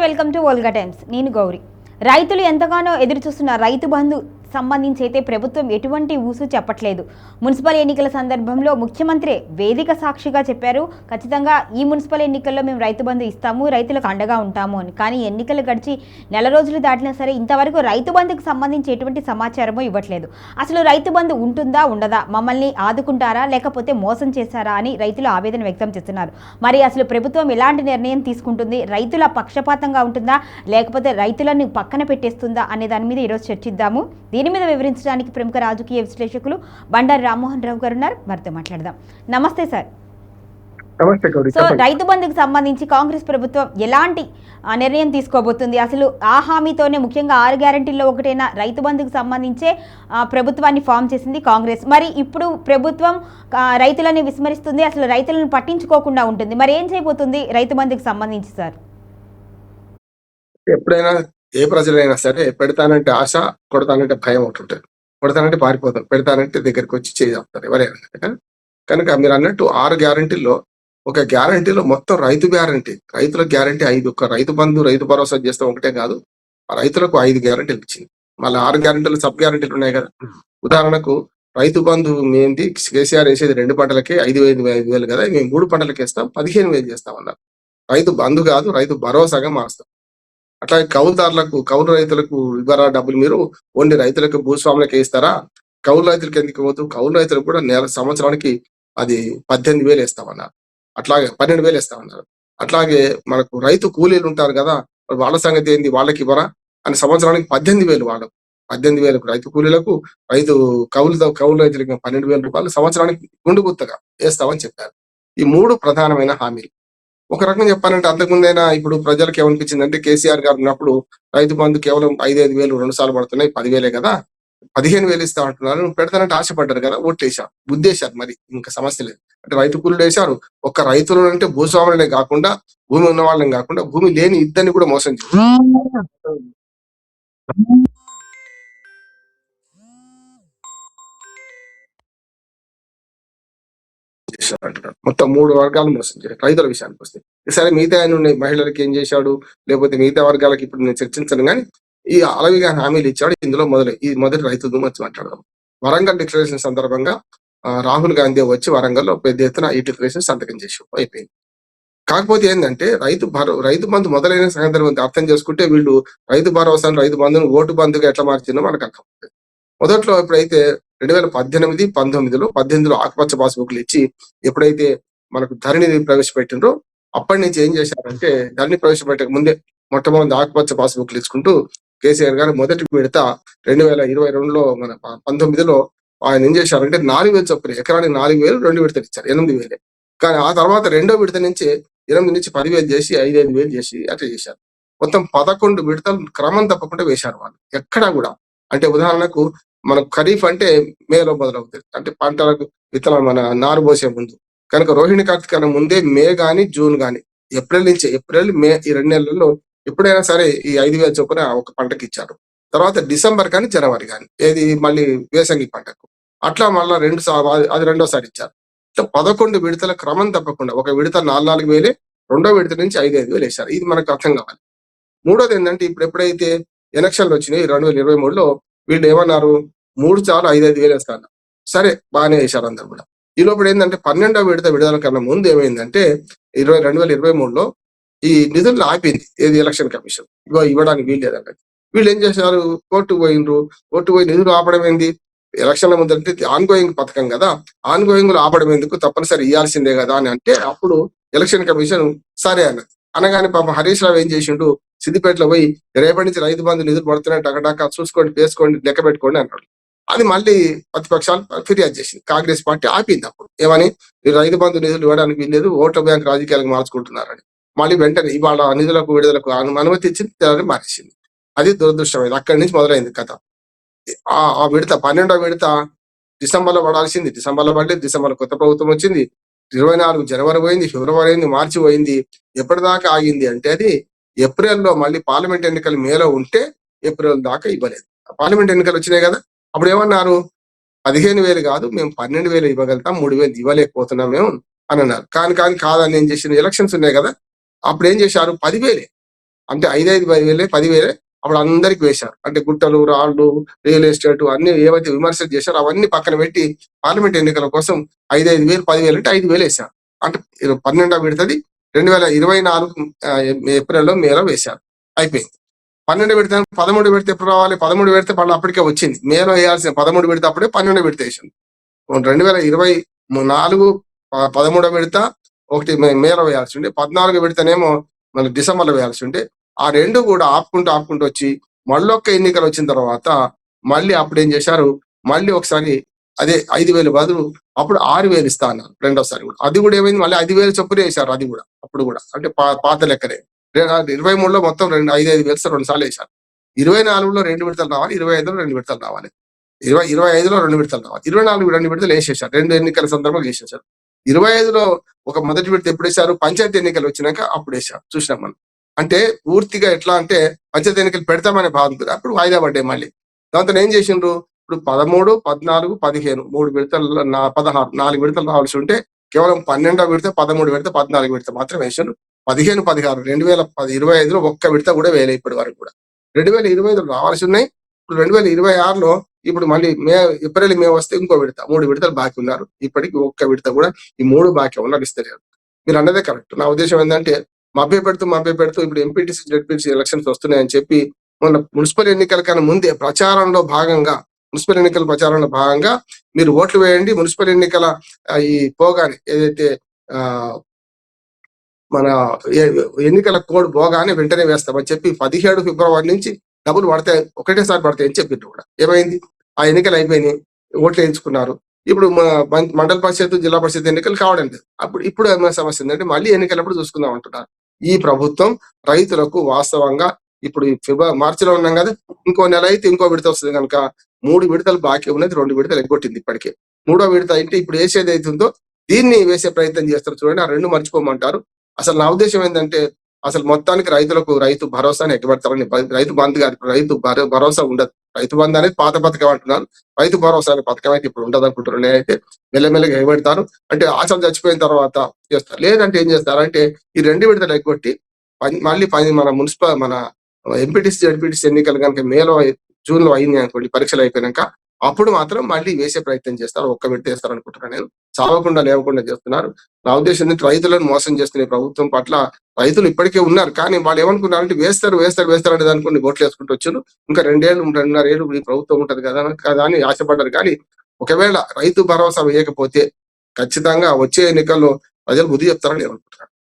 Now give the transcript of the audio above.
Welcome to Volga times. నేను గౌరీ. రైతులు ఎంతగానో ఎదురుచూస్తున్న రైతు బంధు సంబంధించి అయితే ప్రభుత్వం ఎటువంటి ఊసు చెప్పట్లేదు. మున్సిపల్ ఎన్నికల సందర్భంలో ముఖ్యమంత్రి వేదిక సాక్షిగా చెప్పారు, ఖచ్చితంగా ఈ మున్సిపల్ ఎన్నికల్లో మేము రైతు బంధు ఇస్తాము, రైతులకు అండగా ఉంటాము అని. కానీ ఎన్నికలు గడిచి నెల రోజులు దాటినా సరే ఇంతవరకు రైతు బంధుకు సంబంధించి ఎటువంటి సమాచారమో ఇవ్వట్లేదు. అసలు రైతు బంధు ఉంటుందా ఉండదా, మమ్మల్ని ఆదుకుంటారా లేకపోతే మోసం చేశారా అని రైతులు ఆవేదన వ్యక్తం చేస్తున్నారు. మరి అసలు ప్రభుత్వం ఎలాంటి నిర్ణయం తీసుకుంటుంది, రైతుల పక్షపాతంగా ఉంటుందా లేకపోతే రైతులను పక్కన పెట్టేస్తుందా అనే దాని మీద ఈరోజు చర్చిద్దాము. దీని మీద వివరించడానికి ప్రముఖ రాజకీయ విశ్లేషకులు బండారు రామ్మోహన్ రావు గారు ఉన్నారు. వారితో మాట్లాడదాం. నమస్తే సార్. సో రైతు బంధుకు సంబంధించి కాంగ్రెస్ ప్రభుత్వం ఎలాంటి నిర్ణయం తీసుకోబోతుంది? అసలు ఆ హామీతోనే ముఖ్యంగా 6 గ్యారెంటీల్లో ఒకటైన రైతు బంధుకు సంబంధించే ప్రభుత్వాన్ని ఫామ్ చేసింది కాంగ్రెస్. మరి ఇప్పుడు ప్రభుత్వం రైతులని విస్మరిస్తుంది, అసలు రైతులను పట్టించుకోకుండా ఉంటుంది. మరి ఏం చేయబోతుంది రైతు బంధుకు సంబంధించి సార్? ఎప్పుడైనా ఏ ప్రజలైనా సరే పెడతానంటే ఆశ, కొడతానంటే భయం ఉంటుంటుంది. కొడతానంటే పారిపోతారు, పెడతానంటే దగ్గరికి వచ్చి చేస్తారు ఎవరైనా. కనుక మీరు అన్నట్టు 6 గ్యారంటీల్లో ఒక గ్యారంటీలో మొత్తం రైతు గ్యారంటీ, రైతుల గ్యారంటీ 5. ఒక రైతు బంధు, రైతు భరోసా చేస్తే ఒకటే కాదు, ఆ రైతులకు 5 గ్యారంటీలు ఇచ్చింది. మళ్ళీ 6 గ్యారంటీలు సబ్ గ్యారంటీలు ఉన్నాయి కదా. ఉదాహరణకు రైతు బంధు ఏంటి, కేసీఆర్ వేసేది 2 పంటలకే 5,000 కదా, మేము 3 పంటలకి వేస్తాం, 15,000 చేస్తాం అన్నారు. రైతు బంధు కాదు, రైతు భరోసాగా మారుస్తాం. అట్లాగే కౌలుదారులకు, కౌలు రైతులకు ఇవ్వరా డబ్బులు, మీరు ఓన్లీ రైతులకు భూస్వాములకే ఇస్తారా, కౌలు రైతులకు ఎందుకు ఇవ్వదు, కౌలు రైతులకు కూడా సంవత్సరానికి అది 18,000 వేస్తామన్నారు. అట్లాగే 12,000 వేస్తామన్నారు. అట్లాగే మనకు రైతు కూలీలు ఉంటారు కదా, వాళ్ళ సంగతి ఏంది, వాళ్ళకి ఇవ్వరా అని సంవత్సరానికి 18,000 వాళ్ళకు, 18,000 రైతు కూలీలకు, రైతు కౌలు రైతులకు 12,000 రూపాయలు సంవత్సరానికి గుండు గుత్తగా వేస్తామని చెప్పారు. ఈ 3 ప్రధానమైన హామీలు. ఒక రకంగా చెప్పాలంటే అంతకుముందైనా ఇప్పుడు ప్రజలకు ఏమనిపించిందంటే, కేసీఆర్ గారు ఉన్నప్పుడు రైతు బంధు కేవలం 5,000 2 సార్లు పడుతున్నాయి, 10,000 కదా, 15,000 ఇస్తా అంటున్నారు, పెడతానంటే ఆశపడ్డారు కదా, ఓట్లేశారు, బుద్ధేశారు. మరి ఇంకా సమస్య లేదు అంటే రైతు కూలీలు వేశారు. ఒక్క రైతులు అంటే భూస్వాములనే కాకుండా, భూమి ఉన్న వాళ్ళని కాకుండా, భూమి లేని ఇద్దరిని కూడా మోసం చేశారు. మొత్తం 3 వర్గాలు మోసం చేశారు రైతుల విషయానికి వస్తే. సరే మిగతా ఆయన ఉన్నాయి, మహిళలకు ఏం చేశాడు, లేకపోతే మిగతా వర్గాలకు ఇప్పుడు నేను చర్చించను, కానీ ఈ అలవిగా హామీలు ఇచ్చాడు. ఇందులో మొదటి రైతు వచ్చి మాట్లాడదాం. వరంగల్ డిక్లరేషన్ సందర్భంగా రాహుల్ గాంధీ వచ్చి వరంగల్లో పెద్ద ఎత్తున ఈ డిక్లరేషన్ సంతకం చేసి అయిపోయింది. కాకపోతే ఏంటంటే రైతు బంధు మొదలైన సందర్భం అర్థం చేసుకుంటే, వీళ్ళు రైతు భరోసాను, రైతు బంధును ఓటు బంధుగా ఎట్లా మార్చిందో మనకు అర్థమవుతుంది. మొదట్లో ఎప్పుడైతే 2018, 19లో ఆకుపచ్చ పాస్బుక్లు ఇచ్చి ఎప్పుడైతే మనకు ధరణిని ప్రవేశపెట్టినరో, అప్పటి నుంచి ఏం చేశారంటే, ధరణి ప్రవేశపెట్టక ముందే మొట్టమొదటి ఆకుపచ్చ పాస్బుక్లు ఇచ్చుకుంటూ కేసీఆర్ గారు మొదటి విడత 2022లో మన 19లో ఆయన ఏం చేశారంటే 4,000 చొప్పున ఎకరానికి 4,000 2 విడతలు ఇచ్చారు, 8,000. కానీ ఆ తర్వాత 2వ విడత నుంచి 8 నుంచి 10,000 చేసి 5,000 చేసి అట్లా చేశారు. మొత్తం 11 విడతలు క్రమం తప్పకుండా వేశారు వాళ్ళు ఎక్కడా కూడా. అంటే ఉదాహరణకు మనకు ఖరీఫ్ అంటే మేలో మొదలవుతుంది, అంటే పంటలకు విత్తనాలు మన నారు పోసే ముందు. కనుక రోహిణి కార్తీక ముందే మే గాని జూన్ గాని ఏప్రిల్ మే ఈ 2 నెలల్లో ఎప్పుడైనా సరే ఈ 5,000 చొప్పున ఒక పంటకి ఇచ్చారు. తర్వాత డిసెంబర్ కానీ జనవరి కానీ, ఏది మళ్ళీ వేసంగి పంటకు అట్లా మళ్ళీ అది 2వసారి ఇచ్చారు. ఇట్లా 11 విడతల క్రమం తప్పకుండా, ఒక విడత 4,000, 2వ విడత నుంచి 5,000 వేశారు. ఇది మనకు అర్థం కావాలి. మూడోది ఏంటంటే, ఇప్పుడు ఎప్పుడైతే ఎలక్షన్లు వచ్చినాయి 2023లో, వీళ్ళు ఏమన్నారు, 3 సార్లు 5,000 వేస్తారు. సరే బాగానే వేశారు అందరు కూడా. ఈ లోపల ఏంటంటే 12వ విడత విడుదల కన్నా ముందు ఏమైందంటే 2023లో ఈ నిధులను ఆపింది ఏది ఎలక్షన్ కమిషన్, ఇవ్వడానికి వీలు లేదంటే. వీళ్ళు ఏం చేశారు, కోర్టు పోయి నిధులు ఆపడం ఏంది, ఎలక్షన్ల ముందు అంటే ఆన్గోయింగ్ పథకం కదా, ఆన్గోయింగ్ లో ఆపడం ఎందుకు, తప్పనిసరి ఇవ్వాల్సిందే కదా అని అంటే, అప్పుడు ఎలక్షన్ కమిషన్ సరే అన్నది. అనగానే పాపం హరీష్ రావు ఏం చేసిండు, సిద్దిపేటలో పోయి రేపటి నుంచి రైతు బంధు నిధులు పడుతున్నాయి, టకటక చూసుకోండి, వేసుకోండి, లెక్క పెట్టుకోండి అన్నాడు. అది మళ్ళీ ప్రతిపక్షాలు ఫిర్యాదు చేసింది, కాంగ్రెస్ పార్టీ ఆపింది. అప్పుడు ఏమని, రైతు బంధు నిధులు ఇవ్వడానికి వీల్లేదు, ఓట్ల బ్యాంక్ రాజకీయాలకు మార్చుకుంటున్నారని. మళ్ళీ వెంటనే ఇవాళ నిధులకు విడుదలకు అనుమతి ఇచ్చింది, మారేసింది. అది దురదృష్టమైంది. అక్కడి నుంచి మొదలైంది కథ. ఆ విడత 12వ విడత డిసెంబర్లో పడాల్సింది, డిసెంబర్లో పడలేదు. డిసెంబర్ కొత్త ప్రభుత్వం వచ్చింది, 24 జనవరి పోయింది, ఫిబ్రవరి అయింది, మార్చి పోయింది. ఎప్పటిదాకా ఆగింది అంటే, అది ఏప్రిల్లో మళ్ళీ పార్లమెంట్ ఎన్నికలు మేలో ఉంటే ఏప్రిల్ దాకా ఇవ్వలేదు. పార్లమెంట్ ఎన్నికలు వచ్చినాయి కదా, అప్పుడు ఏమన్నారు, 15,000 కాదు, మేము 12,000 ఇవ్వగలుగుతాం, 3,000 ఇవ్వలేకపోతున్నాం మేము అని అన్నారు. కానీ కాదని ఏం చేసిన, ఎలక్షన్స్ ఉన్నాయి కదా, అప్పుడు ఏం చేశారు, 10,000 అంటే 5,000 10,000 అప్పుడు అందరికి వేశారు. అంటే గుట్టలు, రాళ్ళు, రియల్ ఎస్టేట్ అన్ని ఏవైతే విమర్శలు చేశారో అవన్నీ పక్కన పెట్టి పార్లమెంట్ ఎన్నికల కోసం 5,000 10,000 అంటే 5,000 వేశారు. అంటే 12వ విడతది 2024 ఏప్రిల్లో మేలో వేశారు. అయిపోయింది. 12 విడత 13 విడత ఎప్పుడు రావాలి? 13 విడత మళ్ళీ అప్పటికే వచ్చింది. మేలో వేయాల్సిన 13 విడత అప్పుడే 12 విడత వేసింది. 2024 13వ విడత ఒకటి మేలో వేయాల్సి ఉండే, 14 విడతనేమో మళ్ళీ డిసెంబర్లో వేయాల్సి ఉండే. ఆ రెండు కూడా ఆపుకుంటూ వచ్చి మళ్ళొక్క ఎన్నికలు వచ్చిన తర్వాత మళ్ళీ అప్పుడు ఏం చేశారు? మళ్ళీ ఒకసారి అదే 5,000 బదులు అప్పుడు 6,000 ఇస్తా అన్నారు రెండోసారి కూడా. అది కూడా ఏమైంది? మళ్ళీ 5,000 చొప్పున వేశారు. అది కూడా అప్పుడు కూడా అంటే పాత లెక్కనే. 23లో మొత్తం 5,000 రెండు సార్లు వేశారు. 24లో 2 విడతలు రావాలి, 25లో 2 విడతలు రావాలి, 25లో 2 విడతలు రావాలి, 24 2 విడతలు వేసేశారు. 2 ఎన్నికల సందర్భంగా వేసేశారు. 25లో ఒక మొదటి విడత ఎప్పుడు వేశారు? పంచాయతీ ఎన్నికలు వచ్చినాక అప్పుడు వేశారు. చూసినాం మనం. అంటే పూర్తిగా ఎట్లా అంటే పంచాయతీ ఎన్నికలు పెడతామనే బాధ అప్పుడు వాయిదా పడ్డాయి మళ్ళీ. దాంతో ఏం చేసిండ్రు? ఇప్పుడు 13, 14, 15 3 విడతలు 16 4 విడతలు రావాల్సి ఉంటే కేవలం 12వ విడత, 13 విడత, 14 విడత మాత్రం వేశారు. 15, 16 2025లో ఒక్క విడత కూడా వేయలే ఇప్పటి వరకు కూడా. 2025లో రావాల్సి ఉన్నాయి. ఇప్పుడు 2026లో ఇప్పుడు మళ్ళీ ఏప్రిల్ మే వస్తే ఇంకో విడత 3 విడతలు బాకీ ఉన్నారు. ఇప్పటికి ఒక్క విడత కూడా ఈ 3 బాకీ ఉన్నారు ఇస్తలేరు. మీరు అన్నదే కరెక్ట్. నా ఉద్దేశం ఏంటంటే మభ్య పెడుతూ ఇప్పుడు ఎంపీటీసీ జెడ్పీటీసీ ఎలక్షన్స్ వస్తున్నాయని చెప్పి మొన్న మున్సిపల్ ఎన్నికల కన్నా ముందే మున్సిపల్ ఎన్నికల ప్రచారంలో భాగంగా మీరు ఓట్లు వేయండి, మున్సిపల్ ఎన్నికల ఈ పోగానే ఏదైతే మన ఎన్నికల కోడ్ పోగానే వెంటనే వేస్తామని చెప్పి 17 ఫిబ్రవరి నుంచి డబ్బులు పడతాయి, ఒకటేసారి పడతాయి అని చెప్పిండ్రు కూడా. ఏమైంది? ఆ ఎన్నికలు అయిపోయినాయి, ఓట్లు వేయించుకున్నారు. ఇప్పుడు మండల పరిషత్, జిల్లా పరిషత్ ఎన్నికలు కావడం లేదు. ఇప్పుడు ఏమైనా సమస్య ఉందంటే మళ్ళీ ఎన్నికలప్పుడు చూసుకుందాం అంటున్నారు. ఈ ప్రభుత్వం రైతులకు వాస్తవంగా ఇప్పుడు మార్చిలో ఉన్నాం కదా, ఇంకో నెల అయితే ఇంకో విడత వస్తుంది కనుక 3 విడతలు బాకీ ఉన్నది, 2 విడతలు ఎగ్గొట్టింది ఇప్పటికే. 3వ విడత అంటే ఇప్పుడు వేసేది అవుతుందో దీన్ని వేసే ప్రయత్నం చేస్తారు చూడండి. ఆ 2 మర్చిపోమంటారు. అసలు నా ఉద్దేశం ఏంటంటే అసలు మొత్తానికి రైతులకు రైతు భరోసాని ఎగ్గబెడతారని, రైతు బంధు కాదు, రైతు భరోసా ఉండదు. రైతు బంధు అనేది పాత పథకం అంటున్నారు. రైతు భరోసా అనే పథకం అయితే ఇప్పుడు ఉండదు అనుకుంటున్నారు. నేనైతే మెల్లమెల్లగా ఎగబెడతారు. అంటే ఆశలు చచ్చిపోయిన తర్వాత చేస్తారు. లేదంటే ఏం చేస్తారంటే ఈ 2 విడతలు ఎగ్గొట్టి మళ్ళీ మన ఎంపీటీసీ జెడ్పీటీసీ ఎన్నికలు కనుక మేలో జూన్లో అయింది అనుకోండి, పరీక్షలు అయిపోయినాక అప్పుడు మాత్రం మళ్ళీ వేసే ప్రయత్నం చేస్తారు. ఒక్క విడత వేస్తారు అనుకుంటున్నాను నేను. చావకుండా లేవకుండా చేస్తున్నారు. నా ఉద్దేశం ఏంటంటే రైతులను మోసం చేస్తున్న ప్రభుత్వం పట్ల రైతులు ఇప్పటికే ఉన్నారు. కానీ వాళ్ళు ఏమనుకున్నారంటే వేస్తారు అంటే దానికి ఓట్లు వేసుకుంటూ వచ్చారు. ఇంకా 2 ఏళ్ళు 2.5 ఏళ్ళు ఈ ప్రభుత్వం ఉంటది కదా అని ఆశపడ్డారు. కానీ ఒకవేళ రైతు భరోసా వేయకపోతే ఖచ్చితంగా వచ్చే ఎన్నికల్లో ప్రజలు బుద్ధి చెప్తారని నేను అనుకుంటున్నాను.